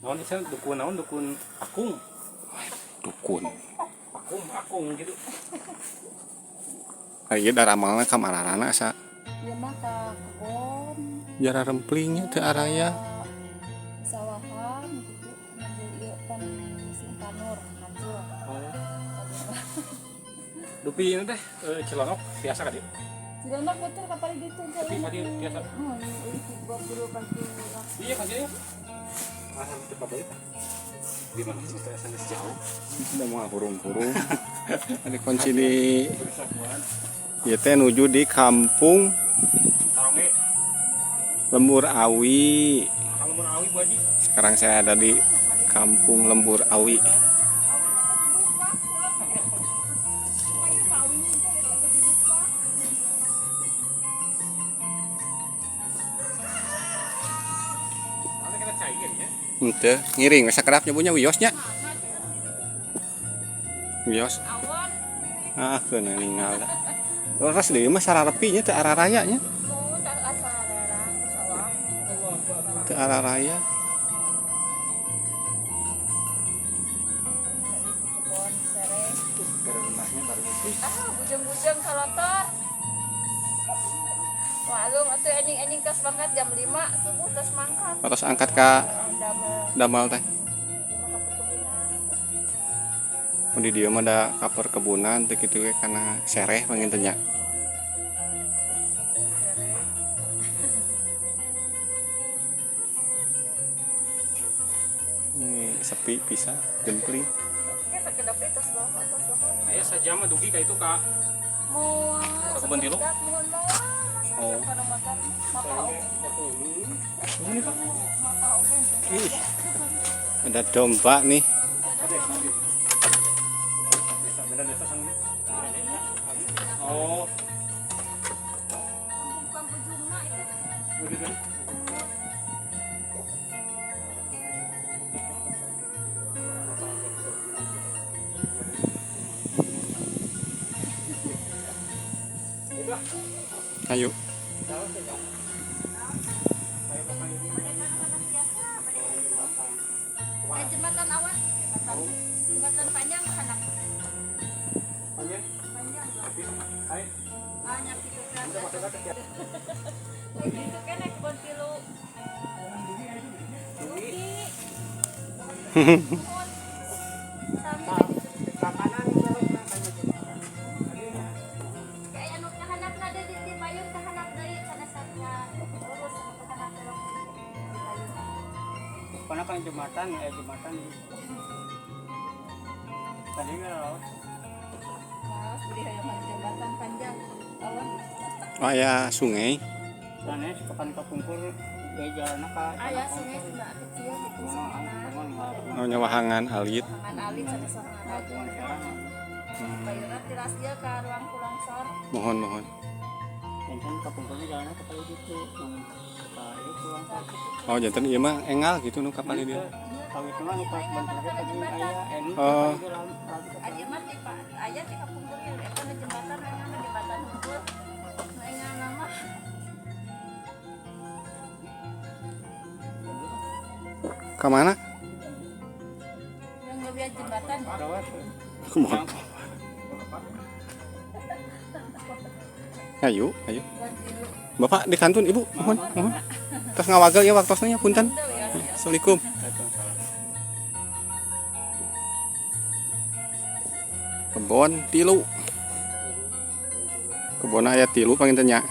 Naon itu dukun naon dukun akung. Dukun. Akung gitu. Ieu da ramalna ka mararana asa. Ieu mah ka kebon. Jara remplingnya teu araya. Sawahan gitu. Ngambil ieu kan musim tanur hancur. Dupi ini teh celonok biasa ka dieu. Cilana betul kapal gitu Dupi ka dieu biasa. Buat dulu pagi. Iya ka dieu. Cepat bae. Di mana sih kita sana jauh. Udah mau hurung-hurung. Ada kunci di ieu teh nuju di kampung Taronge. Lembur Awi. Kalau mau awi Bu Haji. Sekarang saya ada di kampung Lembur Awi. Nanti kita cair ya. Henteu, ngiring we sakerap nyabunya wiosnya. Wios. Ah, keuna ninggal da. Terus deui mah sararepinya teu arah rayanya. Teu arah raya. Kebon sereh. Gara rumahnya baru itu. Bujeng-bujeng kalotor. Walung atuh enjing-enjing tos mangkat jam 5 subuh tos mangkat. Terus angkat ka Damel damal teh. perkebunan. Mun di dieu mah da ka perkebunan teu kitu we kana sereh panginten nya. Sereh. Sepi pisan, gempling. Kita kedap tos bawa tos bawa. Aya saja mah dugi ka itu ka Mau kebun tilu. mohon mau. Oh. Pada motor mata Ini Pak. mata oke. Ih. Ada domba nih. Desa sang. Oh, Bukan ujungna itu. begitu. Ayo. Jembatan awan, jembatan panjang anak Panjang. panjang. Hai. Banyak itu kan. Udah maksudnya ke Begitu kan naik kebun tilu. Dugi. kanan Kayak anu kahanap na di payung kahanap deui sana satnya. Lurus anu kahanap terus di payung. Pana kan jembatan tadi nggak Mas beli hayang jembatan panjang. Awan. Oh ya sungai. sana kapan kapungkur gaya jalan ka Aya sungai Sunda kecil gitu sorangan. Oh nyawahangan alit. Tangan alit sana sorangan. Bayuran tiras dia ke ruang pulang-sor. Mohon. yang kan kapungkurnya jalannya ke kayu gitu yang itu pulang Oh janten ieu mah engal gitu nu kapal dia. kalau itu mah pas bantu ke tadi aya Oh. Aja mah di Pak, aya di kampung Guril, eta na jembatan aya na jembatan hungkul. Aya nama. Ka mana? Yang lebih jembatan. Kumaha? Ayo. Buat tilu. Bapak di kantun Ibu, mohon. Terus ngawagel ya waktosna punten. Tuh ya. Assalamualaikum. Kebon tilu. Kebon aya tilu panginten nya.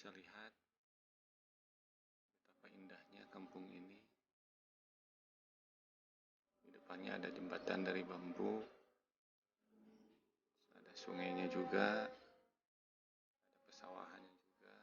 bisa lihat betapa indahnya kampung ini. Di depannya ada jembatan dari bambu, ada sungainya juga, ada pesawahannya juga.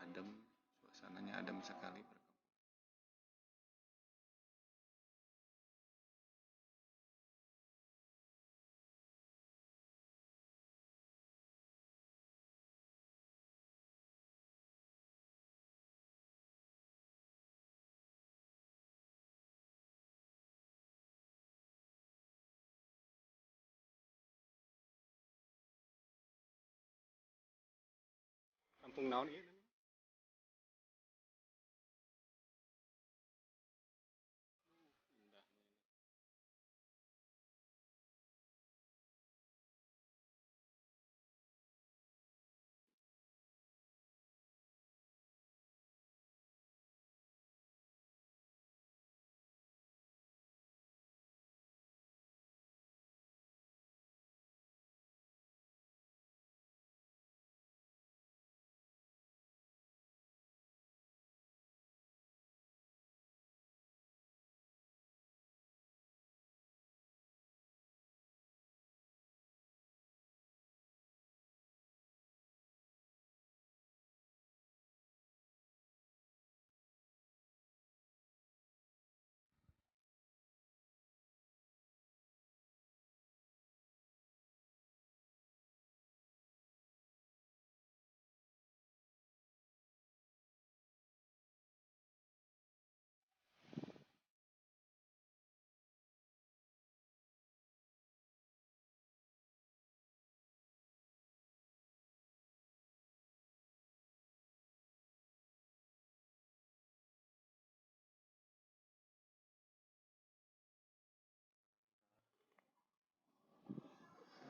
Adem, suasananya adem sekali. Kampung naon ieu?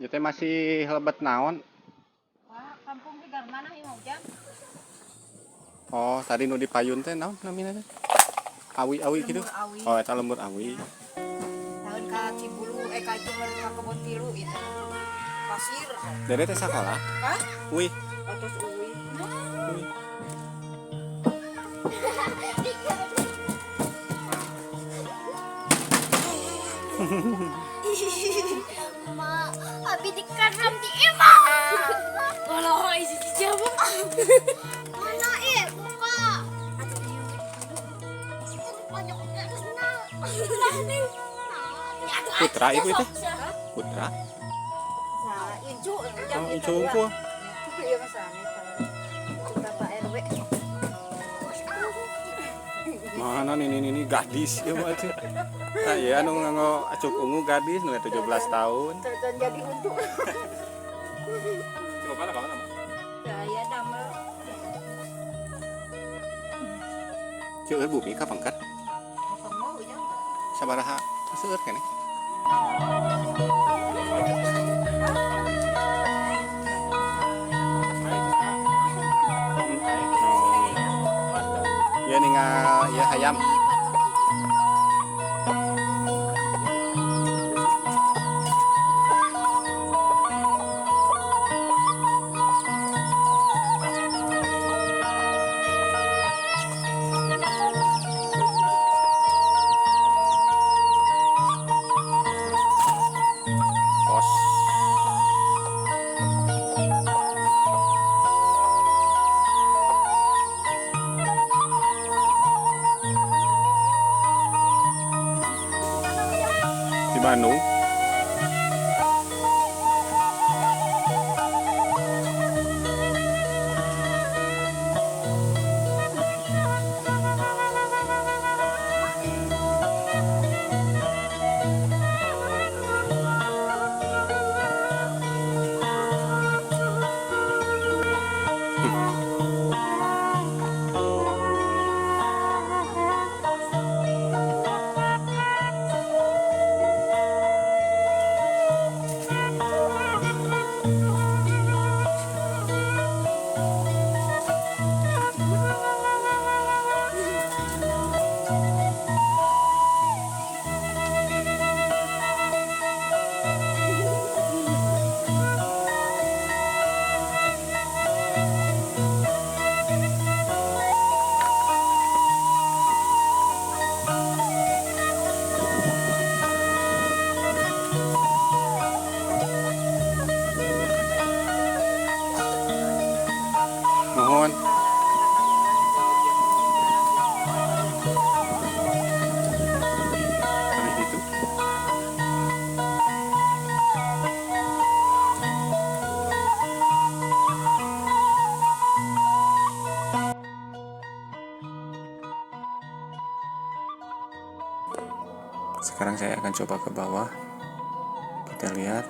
Ya teh masih lebat naon? Wah, kampung di mana yang jam? Oh, tadi nu dipayun teh naon namina teh? Awi-awi gitu. Lembur awi. Oh, eta lembur awi. Tahun ka Cibulu, ka itu ka Kebon Tilu itu. Pasir. Dede teh sakola? Hah? Wih, Atus uwi. wih. Ma, abi dikanam di ima. Kalau isi siapa? Mana buka. Putra ibu itu? Putra? Nah, incu. Oh, incu unggul. Iya masane. Bapak RW. Mana nih gadis ya mah tuh. Nah, ya anu nganggo acuk ungu gadis nu 17 tahun. Dan jadi untuk. Coba mana kawan nama? Saya damel. Ceueur bumi ka pangkat Kamu ya. sabaraha seueur keneh. Ya ningal ya hayam. Pos. Di Bandung. Naon? Kali gitu. Sekarang saya akan coba ke bawah. Kita lihat.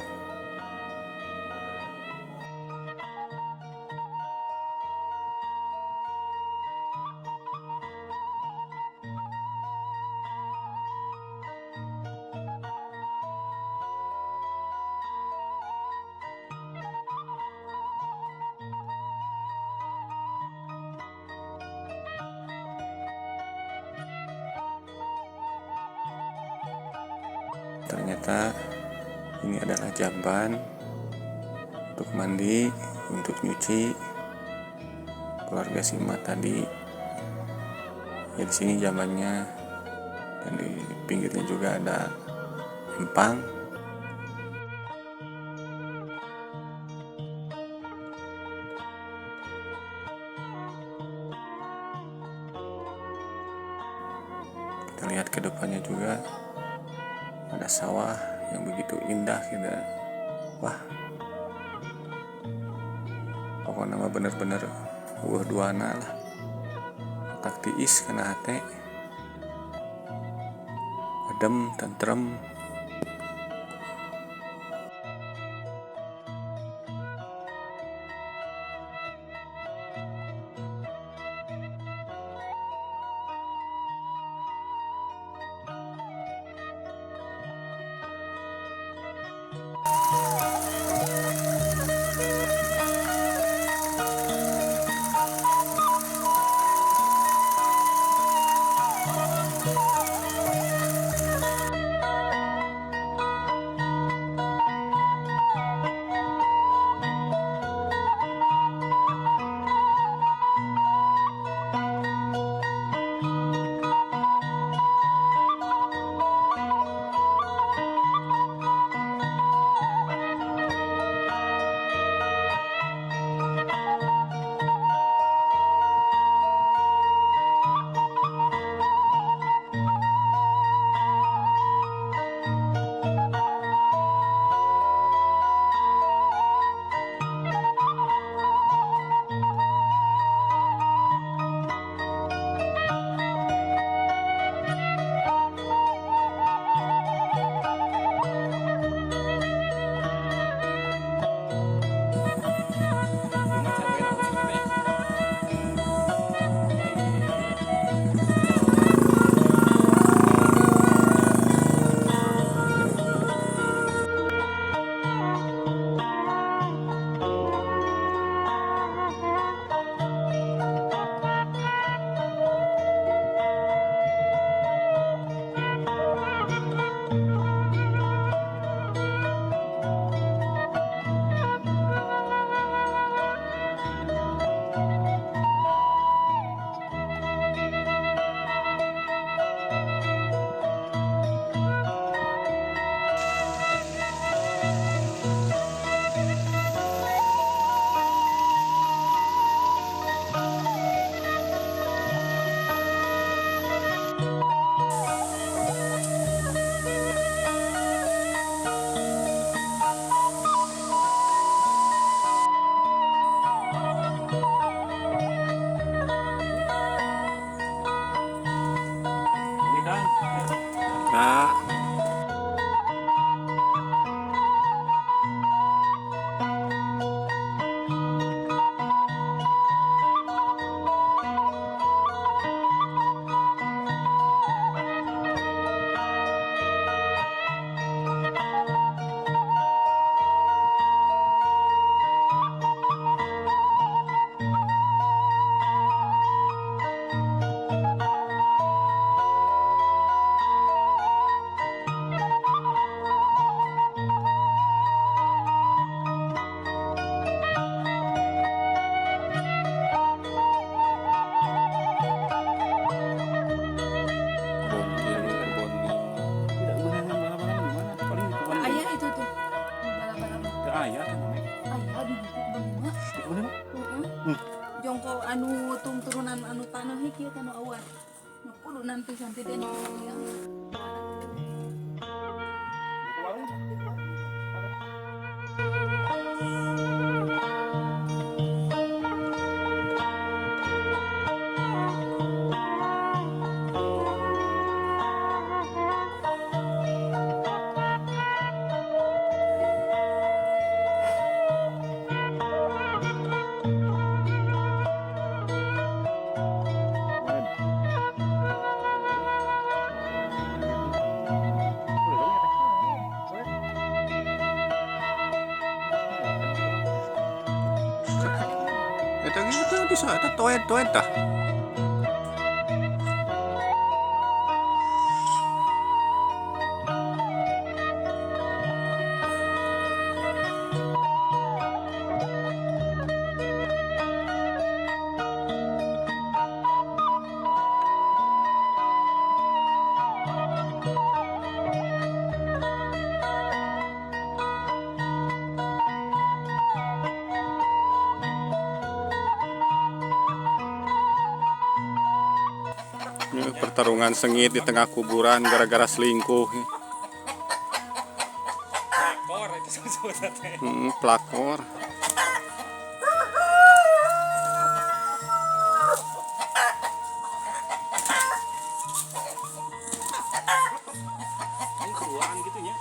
Ternyata ini adalah jamban untuk mandi, untuk nyuci keluarga Sima tadi. Ya, di sini jambannya, dan di pinggirnya juga ada empang. Kita lihat ke depannya juga ada sawah yang begitu indah gitu. Wah, pokoknya mah bener-bener duana lah, tak tiis kena hate, adem, tentrem. anu turunan anu tanah hiki anu awan. Napulo nanti sampai din yang Ito di sa ito tuwed ta. Ini pertarungan sengit di tengah kuburan gara-gara selingkuh. Pelakor itu sebutannya. Pelakor. Ini keluaran gitu ya.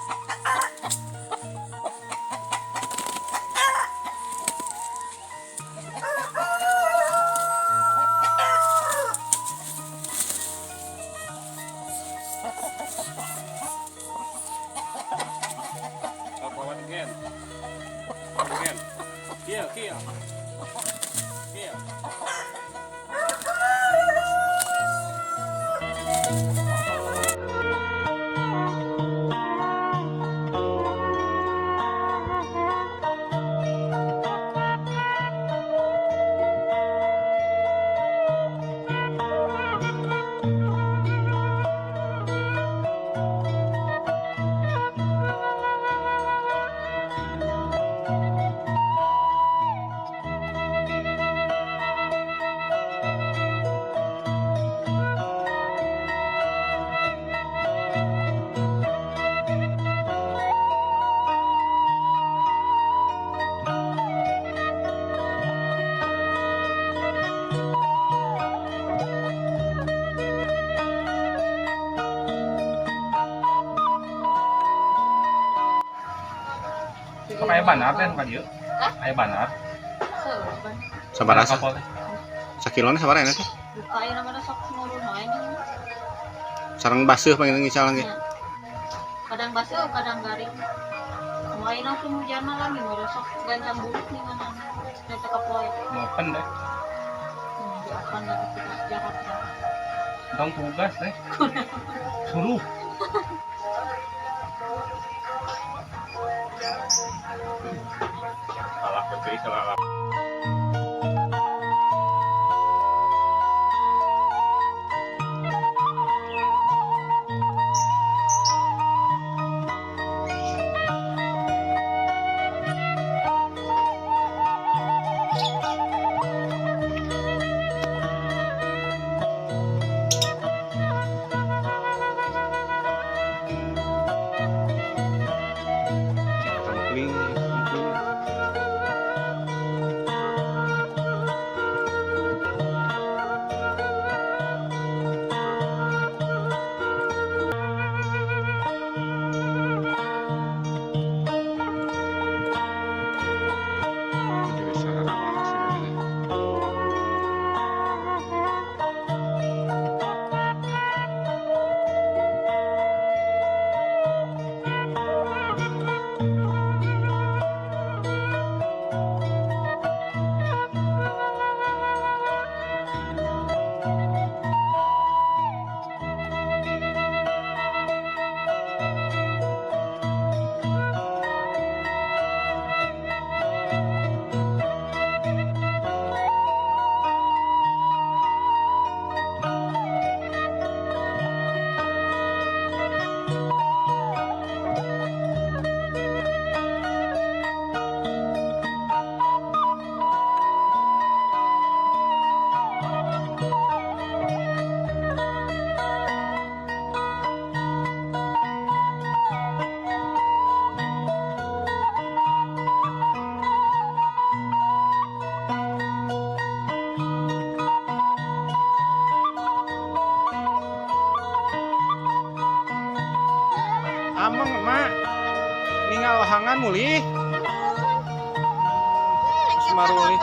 Forward again. Again. Kill. Kill. Kayak banar kan Pak Dio? Kayak banar. Serban. Sabar asa. Sakilona sabar enak teh. Buka ayo nama sok ngurun ini. Sareng baseuh panggil ngical lagi. Kadang basuh, kadang garing. Mulai langsung hujan lagi, mau sok gancang buruk nih mana. Kita kapoy. Ngopen deh. Di akan lagi kita Jakarta. Dong tugas deh. Suruh. Salah betul salah. Kling. sohangan mulih. Semaruli.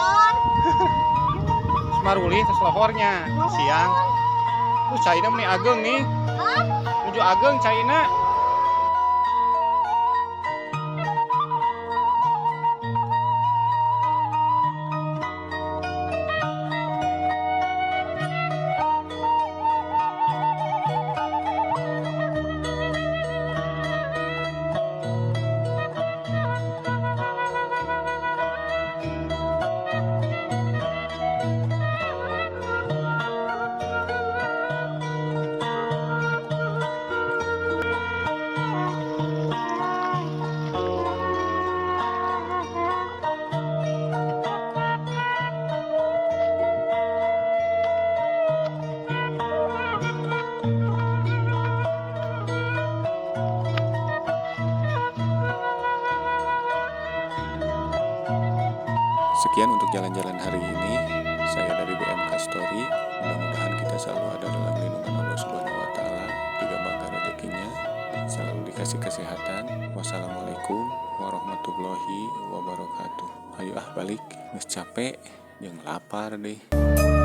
Semaruli tes lohornya siang. Caina meni ageng nih. Menuju ageng Caina. Sekian untuk jalan-jalan hari ini. Saya dari BMK Story. Mudah-mudahan kita selalu ada dalam lindungan Allah Subhanahu wa Ta'ala, digambangkan rezekinya, selalu dikasih kesehatan. Wassalamualaikum warahmatullahi wabarakatuh. Ayo balik, geus capek, jeung lapar deh.